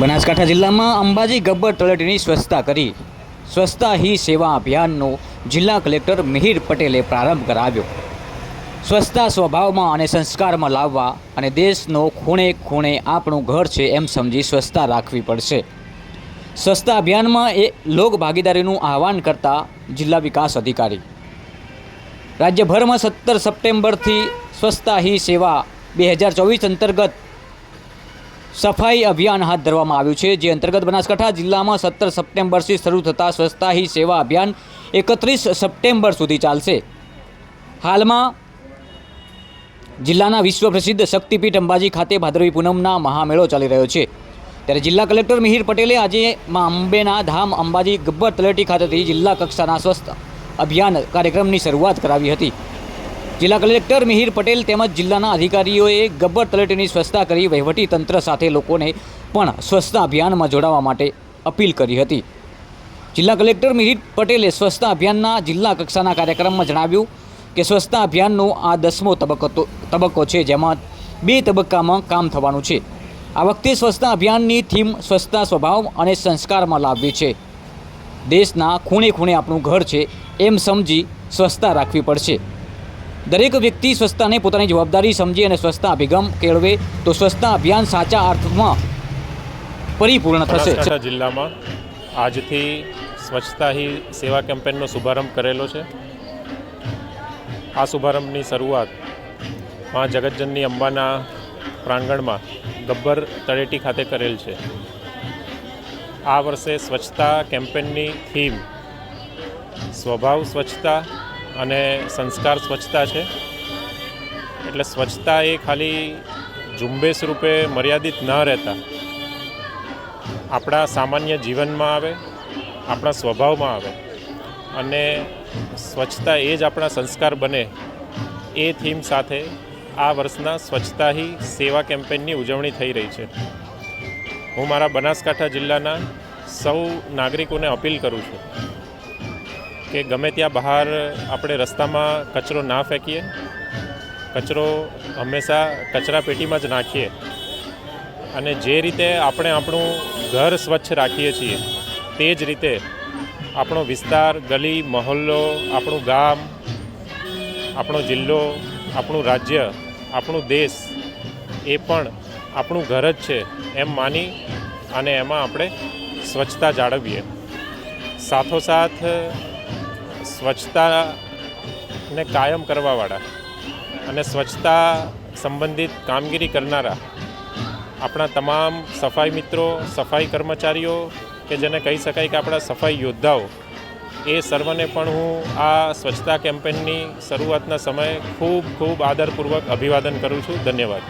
બનાસકાંઠા જિલ્લામાં અંબાજી ગબ્બર તળેટીની સ્વચ્છતા કરી સ્વચ્છતા હી સેવા અભિયાનનો જિલ્લા કલેક્ટર મિહિર પટેલે પ્રારંભ કરાવ્યો। સ્વચ્છતા સ્વભાવમાં અને સંસ્કારમાં લાવવા અને દેશનો ખૂણે ખૂણે આપણું ઘર છે એમ સમજી સ્વચ્છતા રાખવી પડશે। સ્વચ્છતા અભિયાનમાં લોક ભાગીદારીનું આહવાન કરતા જિલ્લા વિકાસ અધિકારી રાજ્યભરમાં 17 સપ્ટેમ્બરથી સ્વચ્છતા હી સેવા 2024 અંતર્ગત સફાઈ અભિયાન હાથ ધરવામાં આવ્યું છે, જે અંતર્ગત બનાસકાંઠા જિલ્લામાં 17 સપ્ટેમ્બરથી શરૂ થતા સ્વચ્છતા હી સેવા અભિયાન 31 સપ્ટેમ્બર સુધી ચાલશે। હાલમાં જિલ્લાના વિશ્વ પ્રસિદ્ધ શક્તિપીઠ અંબાજી ખાતે ભાદરવી પૂનમના મહામેળો ચાલી રહ્યો છે, ત્યારે જિલ્લા કલેક્ટર મિહિર પટેલે આજે મા અંબેના ધામ અંબાજી ગબ્બર તળેટી ખાતેથી જિલ્લા કક્ષાના સ્વચ્છતા અભિયાન કાર્યક્રમની શરૂઆત કરાવી હતી। જિલ્લા કલેક્ટર મિહિર પટેલ તેમજ જિલ્લાના અધિકારીઓએ ગબ્બર તળેટીની સ્વચ્છતા કરી વહીવટી તંત્ર સાથે લોકોને પણ સ્વચ્છતા અભિયાનમાં જોડાવા માટે અપીલ કરી હતી। જિલ્લા કલેક્ટર મિહિર પટેલે સ્વચ્છતા અભિયાનના જિલ્લા કક્ષાના કાર્યક્રમમાં જણાવ્યું કે સ્વચ્છતા અભિયાનનો આ 10મો તબક્કો છે, જેમાં 2 તબક્કામાં કામ થવાનું છે। આ વખતે સ્વચ્છતા અભિયાનની થીમ સ્વચ્છતા સ્વભાવ અને સંસ્કારમાં લાવવી છે। દેશના ખૂણે ખૂણે આપણું ઘર છે એમ સમજી સ્વચ્છતા રાખવી પડશે। દરેક વ્યક્તિ સ્વચ્છતાને પોતાની જવાબદારી સમજી અને સ્વચ્છતા અભિગમ કેળવે તો સ્વચ્છતા અભિયાન સાચા અર્થમાં પરિપૂર્ણ થશે। બનાસકાંઠા જિલ્લામાં આજથી સ્વચ્છતા હી સેવા કેમ્પેનનો શુભારંભ કરેલો છે। આ શુભારંભની શરૂઆત માં જગતજનની અંબાના પ્રાંગણમાં ગબ્બર તળેટી ખાતે કરેલ છે। આ વર્ષે સ્વચ્છતા કેમ્પેનની થીમ સ્વભાવ સ્વચ્છતા અને સંસ્કાર સ્વચ્છતા છે। એટલે સ્વચ્છતા એ ખાલી ઝુંબેશ રૂપે મર્યાદિત ન રહેતા આપણા સામાન્ય જીવનમાં આવે, આપણા સ્વભાવમાં આવે અને સ્વચ્છતા એ જ આપણા સંસ્કાર બને, એ થીમ સાથે આ વર્ષના સ્વચ્છતા હી સેવા કેમ્પેનની ઉજવણી થઈ રહી છે। હું મારા બનાસકાંઠા જિલ્લાના સૌ નાગરિકોને અપીલ કરું છું કે ગમે ત્યાં બહાર આપણે રસ્તામાં કચરો ના ફેંકીએ, કચરો હંમેશા કચરા પેટીમાં જ નાખીએ અને જે રીતે આપણે આપણું ઘર સ્વચ્છ રાખીએ છીએ તે જ રીતે આપણો વિસ્તાર, ગલી, મહોલ્લો, આપણું ગામ, આપણો જિલ્લો, આપણું રાજ્ય, આપણું દેશ એ પણ આપણું ઘર જ છે એમ માની અને એમાં આપણે સ્વચ્છતા જાળવીએ। સાથોસાથ સ્વચ્છતાને કાયમ કરવાવાળા અને સ્વચ્છતા સંબંધિત કામગીરી કરનારા આપણા તમામ સફાઈ મિત્રો, સફાઈ કર્મચારીઓ કે જેને કહી શકાય કે આપણા સફાઈ યોદ્ધાઓ, એ સર્વને પણ હું આ સ્વચ્છતા કેમ્પેનની શરૂઆતના સમયે ખૂબ ખૂબ આદરપૂર્વક અભિવાદન કરું છું। ધન્યવાદ।